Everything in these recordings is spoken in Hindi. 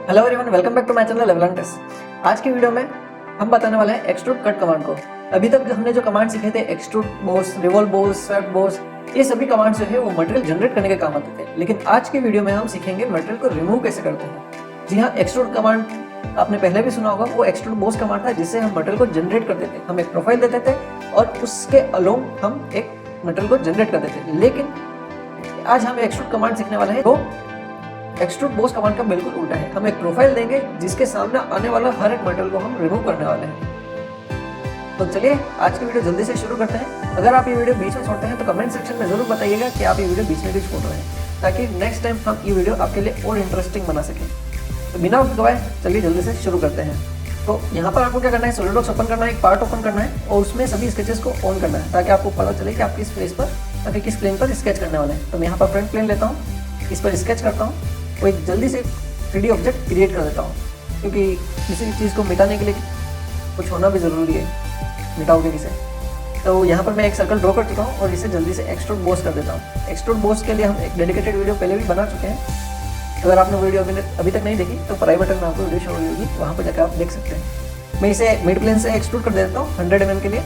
Hello everyone, welcome back to my channel level test. आज की वीडियो में हम बताने वाले हैं एक्सट्रूड कट कमांड को। अभी तक हमने जो कमांड सीखे थे extrude Bose, revolve Bose, swap Bose, ये सभी कमांड जो है वो मटेरियल जनरेट करने के काम आते थे। लेकिन आज की वीडियो में हम सीखेंगे मटेरियल को रिमूव कैसे करते हैं। जी हाँ, एक्सट्रूड कमांड आपने पहले भी सुना होगा, वो एक्सट्रूड बोस कमांड था जिससे हम मटेरियल को जनरेट करते थे। हम एक प्रोफाइल देते थे और उसके अलोंग हम एक मटेरियल को जनरेट करते थे। लेकिन आज हम एक्सट्रूड कमांड सीखने वाले हैं तो एक्सट्रूड बोस कमांड का बिल्कुल उल्टा है। हम एक प्रोफाइल देंगे जिसके सामने आने वाला हर एक मटेरियल को हम रिमूव करने वाले हैं। तो चलिए आज की वीडियो जल्दी से शुरू करते हैं। अगर आप ये वीडियो बीच में छोड़ते हैं तो कमेंट सेक्शन में जरूर बताइएगा कि आप ये वीडियो बीच में भी छोड़ रहे हैं, ताकि नेक्स्ट टाइम हम ये वीडियो आपके लिए और इंटरेस्टिंग बना सकें। तो बिना वक्त गवाए चलिए जल्दी से शुरू करते हैं। तो यहाँ पर आपको क्या करना है, सॉलिडवर्क्स ओपन करना है, एक पार्ट ओपन करना है और उसमें सभी स्केचेस को ऑन करना है, ताकि आपको पता चले कि आप किस प्लेस पर या फिर किस प्लेन पर स्केच करने वाले हैं। तो मैं यहाँ पर फ्रंट प्लेन लेता हूँ, इस पर स्केच करता हूँ और एक जल्दी से 3D ऑब्जेक्ट क्रिएट कर देता हूँ, क्योंकि किसी चीज़ को मिटाने के लिए कुछ होना भी ज़रूरी है, मिटाओगे किसे। तो यहाँ पर मैं एक सर्कल ड्रॉ कर चुका हूँ और इसे जल्दी से एक्सट्रूड बोस कर देता हूँ। एक्सट्रूड बोस के लिए हम एक डेडिकेटेड वीडियो पहले भी बना चुके हैं। अगर आपने वीडियो अभी तक नहीं देखी तो प्राइवेट में आपको वीडियो शो हुई होगी, वहाँ पर जाकर आप देख सकते हैं। मैं इसे मिड प्लेन से एक्सट्रूड कर देता हूँ 100 mm के लिए,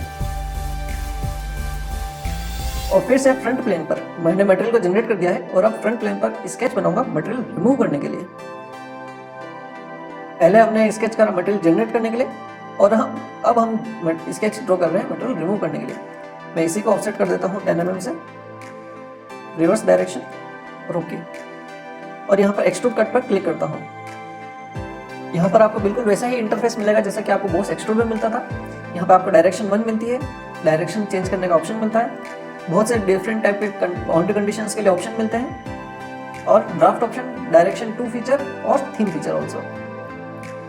और फिर से फ्रंट प्लेन पर मैंने मटेरियल को जनरेट कर दिया है और अब फ्रंट प्लेन पर स्केच बनाऊंगा मटेरियल रिमूव करने के लिए। पहले हमने स्केच करा मटेरियल जनरेट करने के लिए और अब हम स्केच ड्रॉ कर रहे हैं मटेरियल रिमूव करने के लिए। मैं इसी को ऑफसेट कर देता हूँ 10 mm से, रिवर्स डायरेक्शन और ओके, और यहाँ पर एक्सट्रूड कट पर क्लिक करता हूँ। यहाँ पर आपको बिल्कुल वैसा ही इंटरफेस मिलेगा जैसा कि आपको बोस एक्सट्रूड में मिलता था। यहाँ पर आपको डायरेक्शन 1 मिलती है, डायरेक्शन चेंज करने का ऑप्शन मिलता है, बहुत से डिफरेंट टाइप के बाउंड्री कंडीशंस के लिए ऑप्शन मिलते हैं, और ड्राफ्ट ऑप्शन, डायरेक्शन 2 फीचर और थीम फीचर ऑल्सो।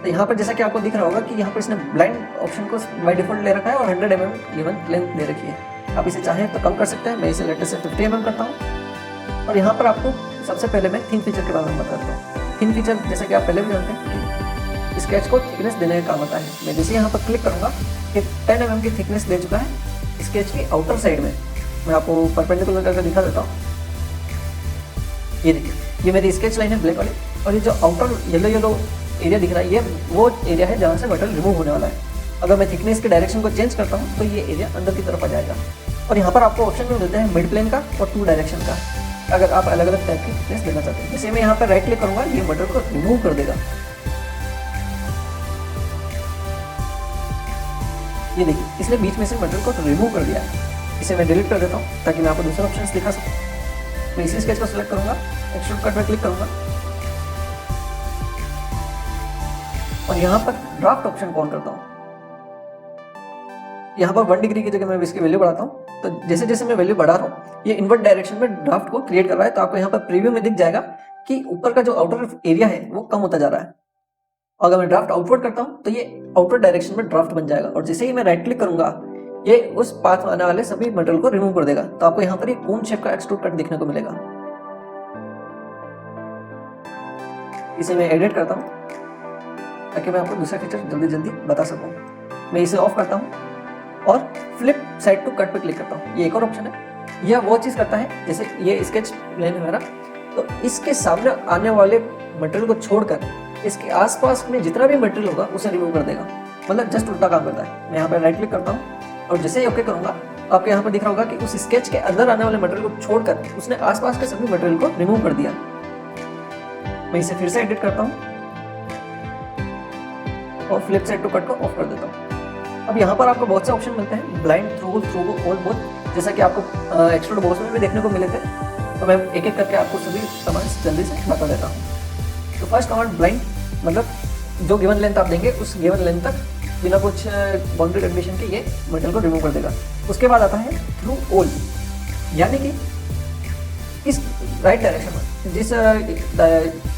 तो यहाँ पर जैसा कि आपको दिख रहा होगा कि यहाँ पर इसने ब्लाइंड ऑप्शन को बाय डिफॉल्ट ले रखा है और 100 mm गिवन लेंथ दे रखी है। आप इसे चाहें तो कम कर सकते हैं, मैं इसे लेटेस्ट से 50 mm करता हूँ। और यहाँ पर आपको सबसे पहले मैं थीम फीचर के बारे में बताता हूँ। थीम फीचर जैसा कि आप पहले भी जानते हैं, स्केच को थिकनेस देने का काम आता है। मैं जैसे यहाँ पर क्लिक करूँगा कि 10 mm की थिकनेस दे चुका है स्केच की आउटर साइड में। मैं आपको परपेंडिकुलर करके दिखा देता हूँ। ये देखिए, ये मेरी स्केच लाइन है ब्लैक वाली, और ये जो आउटर येलो एरिया दिख रहा है ये वो एरिया है जहाँ से मटेरियल रिमूव होने वाला है। अगर मैं थिकनेस के डायरेक्शन को चेंज करता हूँ तो ये एरिया अंदर की तरफ आ जाएगा। और यहाँ पर आपको ऑप्शन मिलते हैं मिड प्लेन का और 2 डायरेक्शन का, अगर आप अलग अलग टाइप की थिकनेस देना चाहते हैं। जैसे मैं यहाँ पर राइट क्लिक करूँगा, ये मटेरियल को रिमूव कर देगा। ये देखिए, इसने बीच में से मटेरियल को रिमूव कर दिया है। इसे मैं डिलीट कर देता हूँ ताकि मैं आपको दूसरे ऑप्शंस दिखा सकूँ। मैं इसी स्केच को सिलेक्ट करूँगा, एक्सट्रूड कट पर क्लिक करूँगा और यहाँ पर ड्राफ्ट ऑप्शन को ऑन करता हूँ। यहाँ पर 1 डिग्री की जगह मैं इसकी वैल्यू बढ़ाता हूँ। तो जैसे जैसे मैं वैल्यू बढ़ा रहा हूँ ये इनवर्ट डायरेक्शन में ड्राफ्ट को क्रिएट कर रहा है। तो आपको यहाँ पर प्रीव्यू में दिख जाएगा कि ऊपर का जो आउटर एरिया है वो कम होता जा रहा है। अगर मैं ड्राफ्ट आउटवर्ड करता हूँ तो ये आउटर डायरेक्शन में ड्राफ्ट बन जाएगा, और जैसे ही मैं राइट क्लिक करूंगा ये उस पाथ में आने वाले सभी मटेरियल को रिमूव कर देगा। तो आपको यहाँ पर एक कोन शेप का एक्सट्रूड कट देखने को मिलेगा। इसे मैं एडिट करता हूँ ताकि मैं आपको दूसरा फीचर जल्दी जल्दी बता सकूँ। मैं इसे ऑफ करता हूँ और फ्लिप साइड टू कट पर क्लिक करता हूँ। ये एक और ऑप्शन है। यह वो चीज़ करता है, जैसे ये स्केच प्लेन है मेरा, तो इसके सामने आने वाले मटेरियल को छोड़कर इसके आसपास में जितना भी मटेरियल होगा उसे रिमूव कर देगा। मतलब जस्ट उल्टा काम करता है। मैं यहाँ पर राइट क्लिक करता हूँ और जैसे ही ओके करूँगा आपको यहाँ पर दिख रहा होगा कि उस स्केच के अंदर आने वाले मटेरियल को छोड़कर उसने आसपास के सभी मटेरियल को रिमूव कर दिया। मैं इसे फिर से एडिट करता हूँ और फ्लिप साइड टू कट को ऑफ कर देता हूँ। अब यहाँ पर आपको बहुत से ऑप्शन मिलते हैं, ब्लाइंड, थ्रू ऑल बोथ, जैसा कि आपको एक्सट्रूड बोस में भी देखने को मिले थे। तो मैं एक एक करके आपको सभी कमांड्स जल्दी से बता देता हूँ। तो फर्स्ट कमांड ब्लाइंड, मतलब जो गिवन लेंथ आप देंगे उस गिवन लेंथ तक बिना कुछ बाउंड्री कंडीशन के ये मटेरियल को रिमूव कर देगा। उसके बाद आता है थ्रू ऑल, यानी कि इस राइट डायरेक्शन में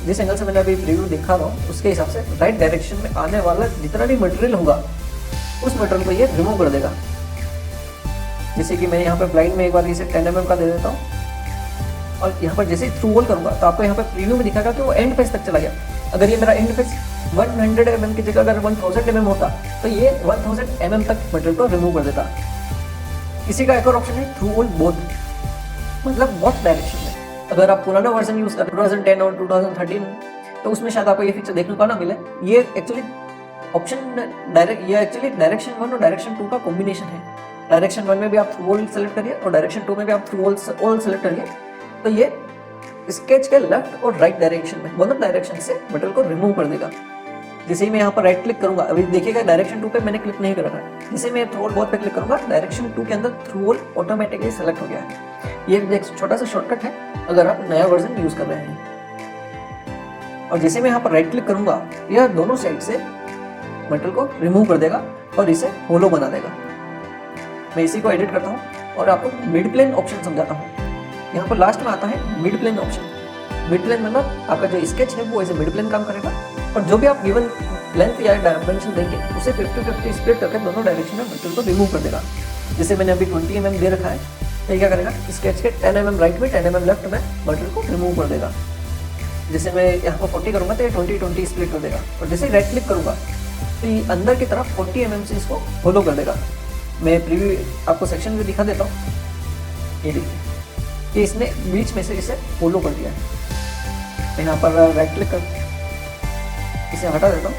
जिस एंगल से मैंने अभी प्रीव्यू दिखा रहा हूँ उसके हिसाब से राइट डायरेक्शन में आने वाला जितना भी मटेरियल होगा उस मटेरियल को ये रिमूव कर देगा। जैसे कि मैं यहाँ पर ब्लाइंड में एक बार इसे 10 mm का दे देता हूँ और यहाँ पर जैसे ही थ्रू ऑल करूँगा तो आपको यहाँ पर प्रीव्यू में दिखाएगा कि वो एंड फेस तक चला गया। अगर ये मेरा एंड फेस 100 mm की जगह अगर 1000 mm होता तो ये 1000 mm तक मटेरियल को रिमूव कर देता। इसी का एक और ऑप्शन है थ्रू ऑल बोथ, मतलब बोथ डायरेक्शन में। अगर आप पुराना वर्जन यूज कर 2010 और 2013 तो उसमें शायद आपको ये फीचर देखने को ना मिले। ये एक्चुअली डायरेक्शन 1 और डायरेक्शन 2 का कॉम्बिनेशन है। डायरेक्शन 1 में भी आप थ्रू ऑल सेलेक्ट करिए और डायरेक्शन 2 में भी आप थ्रू ऑल सेलेक्ट करिए, तो ये स्केच के लेफ्ट और राइट डायरेक्शन में, दोनों डायरेक्शन से मटेरियल को रिमूव कर देगा। जैसे ही मैं यहाँ पर राइट क्लिक करूंगा, अभी देखिएगा डायरेक्शन 2 पे मैंने क्लिक नहीं कर रखा है, जैसे मैं थ्रू ऑल बहुत पे क्लिक करूंगा डायरेक्शन 2 के अंदर थ्रू ऑल ऑटोमेटिकली सेलेक्ट हो गया है। ये एक छोटा सा शॉर्टकट है अगर आप नया वर्जन यूज कर रहे हैं। और जैसे मैं यहाँ पर राइट क्लिक करूंगा, यह दोनों साइड से मटेरियल को रिमूव कर देगा और इसे होलो बना देगा। मैं इसी को एडिट करता हूँ और आपको मिड प्लेन ऑप्शन समझाता हूँ। यहाँ पर लास्ट में आता है mid plane option. Mid plane मतलब आपका जो स्केच है वो ऐसे मिड प्लेन काम करेगा और जो भी आप गिवन लेंथ या डायमेंशन देंगे उसे 50-50 स्प्लिट करके दोनों डायरेक्शन में मटेरियल को रिमूव कर देगा। जैसे मैंने अभी 20 mm दे रखा है, ये क्या करेगा, स्केच के 10 mm राइट में 10 mm लेफ्ट में मटेरियल को रिमूव कर देगा। जैसे मैं यहाँ पर 40 करूँगा तो ये 20-20 स्प्लिट कर देगा और जैसे राइट क्लिक करूँगा तो ये अंदर की तरफ 40 mm से इसको होलो कर देगा। मैं प्रीव्यू आपको सेक्शन में दिखा देता हूँ। ये देखिए कि इसने बीच में से इसे होलो कर दिया है। मैं यहाँ पर राइट क्लिक कर इसे हटा देता हूँ।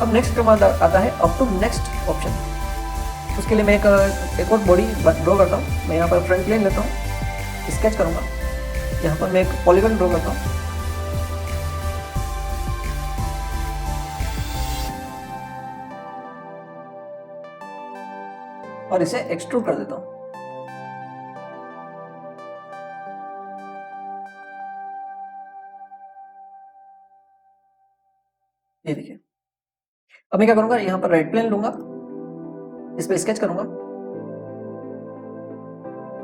अब नेक्स्ट कमांड आता है अप टू नेक्स्ट ऑप्शन। उसके लिए मैं एक और बॉडी ड्रॉ करता हूँ। मैं यहाँ पर फ्रंट प्लेन लेता हूँ, स्केच करूँगा। यहाँ पर मैं एक पॉलीगन ड्रॉ करता हूँ। और इसे एक्सट्रूड कर देता हूँ। ये देखिए। अब मैं क्या करूंगा, यहाँ पर राइट प्लेन लूंगा, इस पे स्केच करूंगा।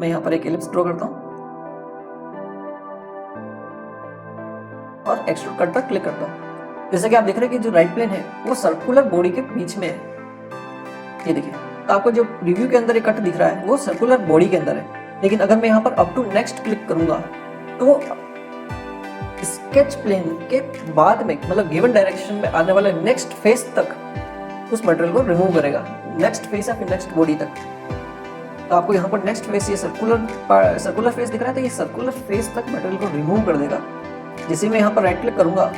मैं यहाँ पर एक एलिप्स ड्रॉ करता हूँ और एक्सट्रूड कट पर क्लिक करता हूँ। जैसे कि आप देख रहे हैं कि जो राइट प्लेन है वो सर्कुलर बॉडी के बीच में है। ये देखिए, तो आपको जो रिव्यू के अंदर एक कट दिख रहा है वो सर्कुलर बॉडी के अंदर है। लेकिन अगर मैं यहाँ पर अप टू नेक्स्ट क्लिक करूंगा तो स्केच प्लेन के बाद में, मतलब गिवन डायरेक्शन में आने वाले नेक्स्ट फेस तक उस मटेरियल को रिमूव करेगा। नेक्स्ट फेस या फिर नेक्स्ट बॉडी तक। तो आपको यहाँ पर नेक्स्ट फेस, ये सर्कुलर फेस दिख रहा है, तो ये सर्कुलर फेस तक मटेरियल को रिमूव कर देगा। जैसे मैं यहाँ पर राइट क्लिक करूंगा,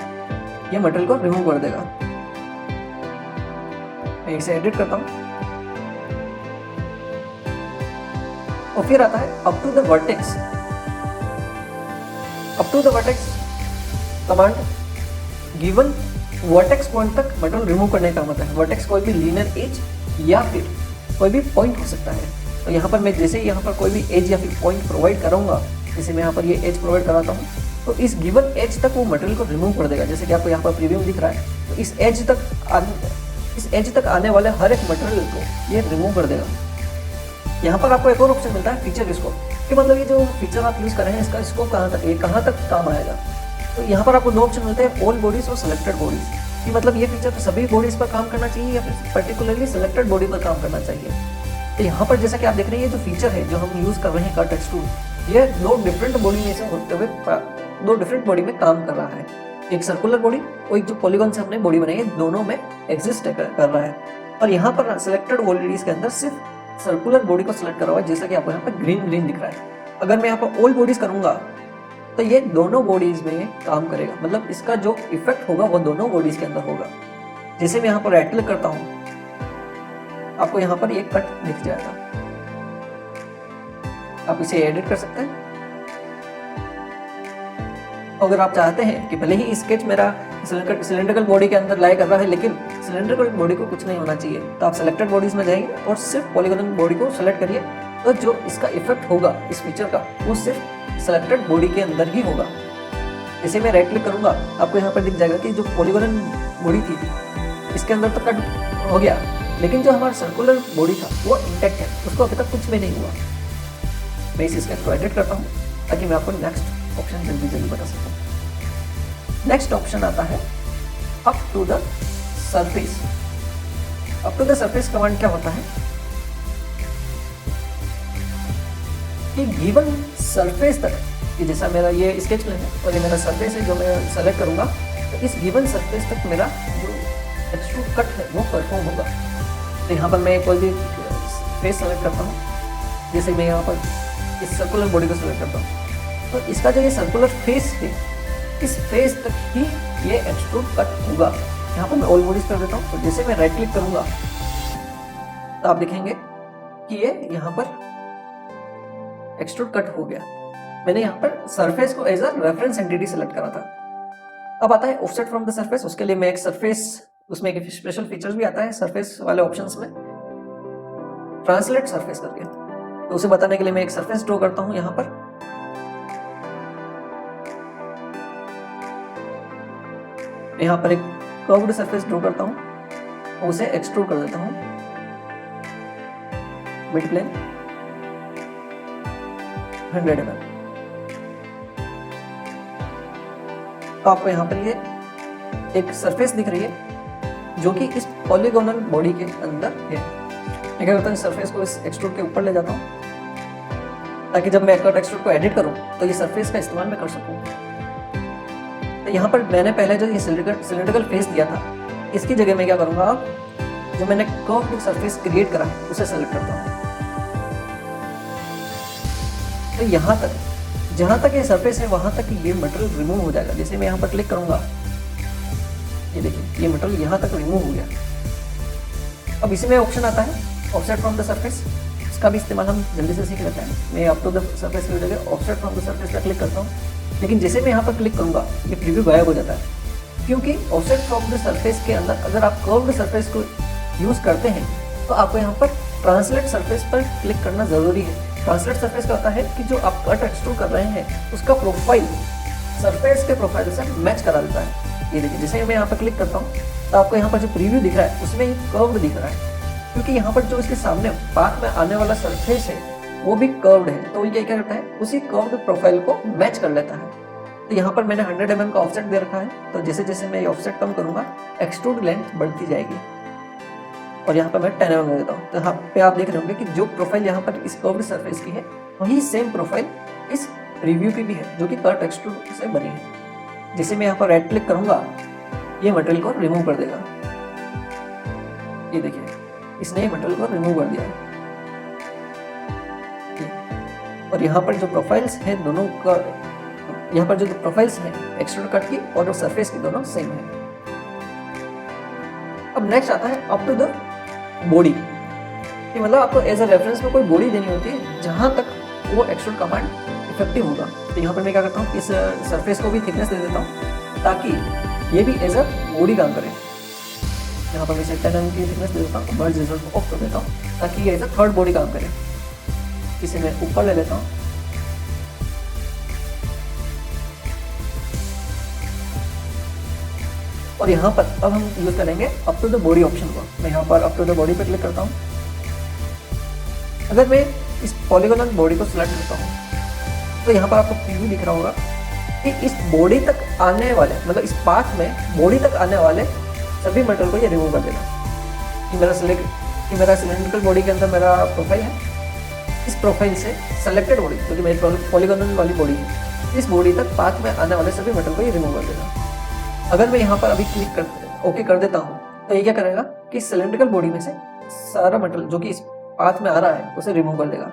ये मटेरियल को रिमूव कर देगा। मैं इसे एडिट करता हूँ और फिर आता है up to the vertex. Up to the vertex command given vertex point तक मटेरियल रिमूव करने का मतलब है। वर्टेक्स कोई भी लीनियर एज या फिर कोई भी पॉइंट हो सकता है। तो यहाँ पर मैं जैसे यहाँ पर कोई भी एज या फिर पॉइंट प्रोवाइड कराऊंगा, जैसे मैं यहाँ पर ये एज प्रोवाइड कराता हूँ, तो इस गिवन एज तक वो मटेरियल को रिमूव कर देगा। जैसे कि आपको यहाँ पर प्रीव्यू दिख रहा है, तो इस एज तक आने वाले हर एक मटेरियल को ये रिमूव कर देगा। यहाँ पर आपको एक और ऑप्शन मिलता है फीचर स्कोप, कि मतलब ये जो फीचर आप यूज कर रहे हैं इसका स्कोप कहाँ तक, ये कहाँ तक काम आएगा। तो यहाँ पर आपको दो ऑप्शन मिलते हैं, ऑल बॉडीज और सिलेक्टेड बॉडीज। कि मतलब ये फीचर तो सभी बॉडीज पर काम करना चाहिए या फिर पर्टिकुलरली सिलेक्टेड बॉडी पर काम करना चाहिए। तो यहाँ पर जैसा कि आप देख रहे हैं, ये जो फीचर है जो हम यूज कर रहे हैं कट एक्सट्रूड, ये दो डिफरेंट बॉडी में से होते हुए दो डिफरेंट बॉडी में काम कर रहा है। एक सर्कुलर बॉडी और एक जो पॉलीगॉन से हमने बॉडी बनाई है, दोनों में एग्जिस्ट कर रहा है। और यहाँ पर सिलेक्टेड बॉडीज के अंदर सिर्फ सर्कुलर बॉडी को सिलेक्ट करा हुआ है, जैसा कि आपको यहाँ पर ग्रीन दिख रहा है। अगर मैं यहाँ पर ऑल बॉडीज करूंगा तो ये दोनों बॉडीज में काम करेगा, मतलब इसका जो इफेक्ट होगा वो दोनों बॉडीज के अंदर होगा। जैसे मैं यहाँ पर राइट क्लिक करता हूँ, आपको यहाँ पर एक कट दिख जाएगा। आप इसे एडिट कर सकते हैं। अगर आप चाहते हैं कि भले ही स्केच मेरा सिलेंड्रिकल बॉडी के अंदर लाई कर रहा है, लेकिन सिलेंड्रिकल बॉडी को कुछ नहीं होना चाहिए, तो आप सिलेक्टेड बॉडीज में जाएंगे और सिर्फ पॉलीगॉनल बॉडी को सेलेक्ट करिए। तो जो इसका इफेक्ट होगा इस फीचर का, वो सिर्फ सिलेक्टेड बॉडी के अंदर ही होगा। जैसे मैं राइट क्लिक करूंगा, आपको यहाँ पर दिख जाएगा कि जो पॉलीगॉनल बॉडी थी इसके अंदर तो कट हो गया, लेकिन जो हमारा सर्कुलर बॉडी था वो इंटैक्ट है, उसको अभी तक कुछ भी नहीं हुआ। मैं इस स्केच को एडिट करता हूँ ताकि मैं आपको नेक्स्ट ऑप्शन जल्दी बता सकूँ। नेक्स्ट ऑप्शन आता है up to the surface. Up to the surface command क्या होता है कि गिवन सरफेस तक, कि जैसा मेरा ये स्केच प्लेन है और ये मेरा सरफेस है जो मैं सेलेक्ट करूंगा, तो इस गिवन सरफेस तक मेरा जो एक्सट्रूड कट है वो परफॉर्म होगा। तो यहाँ पर मैं कोई भी फेस सेलेक्ट करता हूँ, जैसे मैं यहाँ पर इस सर्कुलर बॉडी को सेलेक्ट करता हूँ, तो इसका जो ये सर्कुलर फेस है, इस फेस तक ही ये एक्सट्रूड कट होगा। यहाँ पर मैं ऑल बॉडीज कर देता हूँ। तो जैसे मैं राइट क्लिक करूंगा तो आप देखेंगे कि ये यहाँ पर एक्सट्रूड कट हो गया। मैंने यहाँ पर सरफेस को as a reference entity select करा था। अब आता है ऑफसेट फ्रॉम द सरफेस। उसके लिए मैं एक सरफेस, उसमें एक स्पेशल फीचर्स भी आता है सरफेस वाले ऑप्शंस में, ट्रांसलेट सरफेस करके। तो उसे बताने के लिए मैं एक सरफेस ड्रॉ करता हूं। यहाँ पर एक कर्व्ड सरफेस ड्रॉ करता हूं, उसे एक्सट्रूड कर देता हूं मिड प्लेन 100 mm। तो आपको यहाँ पर ये एक सरफेस दिख रही है जो कि इस पॉलीगोनल बॉडी के अंदर है। मैं क्या करता हूँ, सरफेस को इस एक्सट्रूड के ऊपर ले जाता हूँ ताकि जब मैं कट एक्सट्रूड को एडिट करूँ तो ये सरफेस का इस्तेमाल मैं कर सकूँ। तो यहाँ पर मैंने पहले जो ये सिलेंड्रिकल फेस दिया था, इसकी जगह मैं क्या करूँगा, अब जो मैंने कर्व्ड सरफेस क्रिएट करा उसे सेलेक्ट करता हूँ। तो यहाँ तक, जहाँ तक ये सरफेस है वहाँ तक ये मटेरियल रिमूव हो जाएगा। जैसे मैं यहाँ पर क्लिक करूँगा, ये देखिए ये मटेरियल यहाँ तक रिमूव हो गया। अब इसमें ऑप्शन आता है ऑफसेट फ्रॉम द सरफेस, इसका भी इस्तेमाल हम जल्दी से सीख लेते हैं। मैं अप टू द सरफेस की जगह ऑफसेट फ्रॉम द सरफेस पर क्लिक करता हूँ, लेकिन जैसे मैं यहाँ पर क्लिक करूँगा ये प्रीव्यू गायब हो जाता है, क्योंकि ऑफसेट फ्रॉम द सरफेस के अंदर अगर आप कर्व्ड सरफेस को यूज़ करते हैं तो आपको यहाँ पर ट्रांसलेट सरफेस पर क्लिक करना ज़रूरी है। ट्रांसलेट सरफेस का होता है कि जो आप कट एक्सट्रूड कर रहे हैं उसका प्रोफाइल सरफेस के प्रोफाइल से मैच करा देता है। ये देखिए जैसे मैं यहाँ पर क्लिक करता हूँ तो आपको यहाँ पर जो प्रीव्यू दिख रहा है उसमें ये कर्व्ड दिख रहा है, क्योंकि यहाँ पर जो इसके सामने पाथ में आने वाला सरफेस है वो भी कर्व्ड है। तो ये क्या करता है, उसी कर्व्ड प्रोफाइल को मैच कर लेता है। तो यहाँ पर मैंने 100 mm का ऑफसेट दे रखा है। तो जैसे जैसे मैं ये ऑफसेट कम करूँगा एक्सट्रूड लेंथ बढ़ती जाएगी, और यहाँ पर मैं 10 mm देता हूँ। तो यहाँ पे आप देख रहे होंगे कि जो प्रोफाइल यहाँ पर इस कर्व्ड सरफेस की है वही सेम प्रोफाइल इस रिव्यू की भी है जो कि कट एक्सट्रूड से बनी है। जैसे मैं यहाँ पर राइट क्लिक करूँगा ये मटेरियल को रिमूव कर देगा। ये देखिए इसने ये मटेरियल को रिमूव कर दिया। और यहाँ पर जो प्रोफाइल्स हैं दोनों का, यहाँ पर जो प्रोफाइल्स हैं एक्सट्रूड कट की और सरफेस की दोनों सेम है। अब नेक्स्ट आता है अप टू द बॉडी, कि मतलब आपको एज अ रेफरेंस में कोई बॉडी देनी होती है जहां तक वो एक्सट्रूड कमांड इफेक्टिव होगा। तो यहाँ पर मैं क्या करता हूँ, इस सरफेस को भी थिकनेस दे देता हूँ ताकि ये भी एज अ बॉडी काम करे। यहाँ पर मैं 10 mm की थिकनेस दे देता हूँ, मर्ज रिजल्ट ऑफ कर देता हूँ ताकि ये एज अ थर्ड बॉडी काम करे। इसे मैं ऊपर ले लेता हूँ, और यहाँ पर अब हम यूज करेंगे up to the body option को। मैं यहाँ पर अप टू द बॉडी पे क्लिक करता हूँ। अगर मैं इस पॉलीगोनल बॉडी को सिलेक्ट करता हूँ तो यहाँ पर आपको प्रीव्यू दिख रहा होगा कि इस बॉडी तक आने वाले, मतलब इस पाथ में बॉडी तक आने वाले सभी मटेरियल को ये रिमूव कर देगा। कि मेरा सिलेंड्रिकल बॉडी के अंदर मेरा प्रोफाइल है, इस प्रोफाइल से सेलेक्टेड बॉडी जो कि मेरी पॉलीगोनल वाली बॉडी है, इस बॉडी तक पाथ में आने वाले सभी मटेरियल को ये रिमूव कर देगा। अगर मैं यहाँ पर अभी क्लिक कर ओके कर देता हूँ तो ये क्या करेगा कि सिलेंड्रिकल बॉडी में से सारा मटेरियल जो कि इस पाथ में आ रहा है उसे रिमूव कर देगा।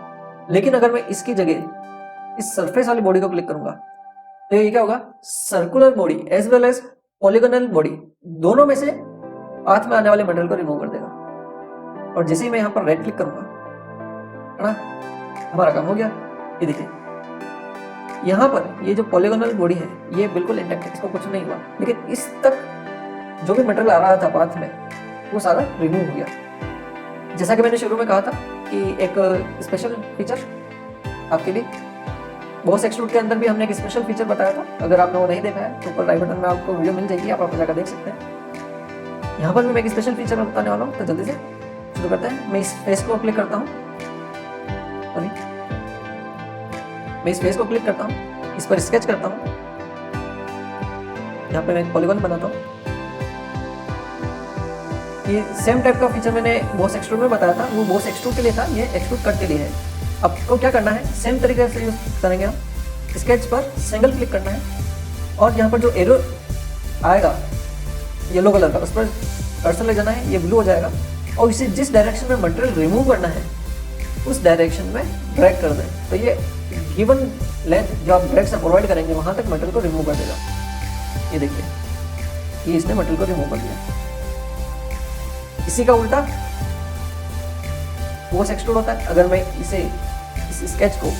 लेकिन अगर मैं इसकी जगह इस सरफेस वाली बॉडी को क्लिक करूंगा तो ये क्या होगा, circular body as well as polygonal body दोनों में से पाथ में आने वाले मटेरियल को रिमूव कर देगा। और जैसे ही मैं यहाँ पर राइट क्लिक करूंगा है ना, हमारा काम हो गया। ये देखिए यहाँ पर ये जो पॉलीगोनल बॉडी है ये बिल्कुल इंटैक्ट है, इसको कुछ नहीं हुआ, लेकिन इस तक जो भी मटेरियल आ रहा था पाथ में वो सारा रिमूव हो गया। जैसा कि मैंने शुरू में कहा था कि एक स्पेशल फीचर आपके लिए बॉस एक्सट्रूड के अंदर भी हमने एक स्पेशल फीचर बताया था। अगर आपने वो नहीं देखा है तो ऊपर राइट बटन में आपको वीडियो मिल जाएगी, आप वहाँ जाकर देख सकते हैं। यहाँ पर भी मैं एक स्पेशल फीचर बताने वाला हूँ, तो जल्दी से शुरू करते हैं। मैं इस फेस को क्लिक करता हूँ, मैं इस फेस को क्लिक करता हूँ, इस पर स्केच करता हूँ, यहाँ पे मैं एक पॉलीगॉन बनाता हूँ। ये सेम टाइप का फीचर मैंने बॉस एक्सट्रूड में बताया था, वो बॉस एक्सट्रूड के लिए था, ये एक्सट्रूड कट के लिए है। आपको क्या करना है, सेम तरीके से यूज करेंगे हम। स्केच पर सिंगल क्लिक करना है और यहाँ पर जो एरो आएगा येलो कलर का उस पर कर्सर ले जाना है, ये ब्लू हो जाएगा और इसे जिस डायरेक्शन में मटेरियल रिमूव करना है उस डायरेक्शन में ड्रैग कर दें। तो ये गिवन लेंथ जो आप ड्रैग से प्रोवाइड करेंगे वहां तक मटेरियल को रिमूव कर देगा। ये देखिए, ये इसने मटेरियल को रिमूव कर दिया। इसी का उल्टा फोर्स एक्सट्रूड होता है। अगर मैं इसे इस स्केच को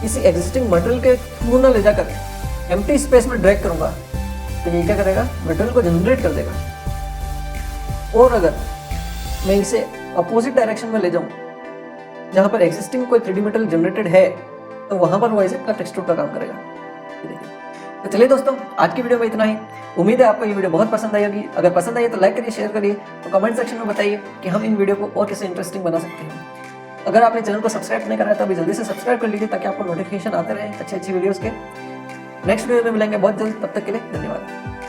किसी एग्जिस्टिंग मटेरियल के थ्रू न ले जाकर एम्प्टी स्पेस में ड्रैग करूंगा तो ये क्या करेगा, मटेरियल को जनरेट कर देगा। और अगर मैं इसे अपोजिट डायरेक्शन में ले जाऊं जहां पर एग्जिस्टिंग कोई 3D मटेरियल जनरेटेड है तो वहां पर वो ऐसे कट एक्सट्रूड का काम करेगा। तो चलिए दोस्तों, आज की वीडियो में इतना ही। उम्मीद है आपको ये वीडियो बहुत पसंद आई होगी। अगर पसंद आई तो लाइक करिए, शेयर करिए, तो कमेंट सेक्शन में बताइए कि हम इन वीडियो को और कैसे इंटरेस्टिंग बना सकते हैं। अगर आपने चैनल को सब्सक्राइब नहीं करा है तो अभी जल्दी से सब्सक्राइब कर लीजिए ताकि आपको नोटिफिकेशन आते रहे अच्छी अच्छी वीडियोस के। नेक्स्ट वीडियो में मिलेंगे बहुत जल्द, तब तक के लिए धन्यवाद।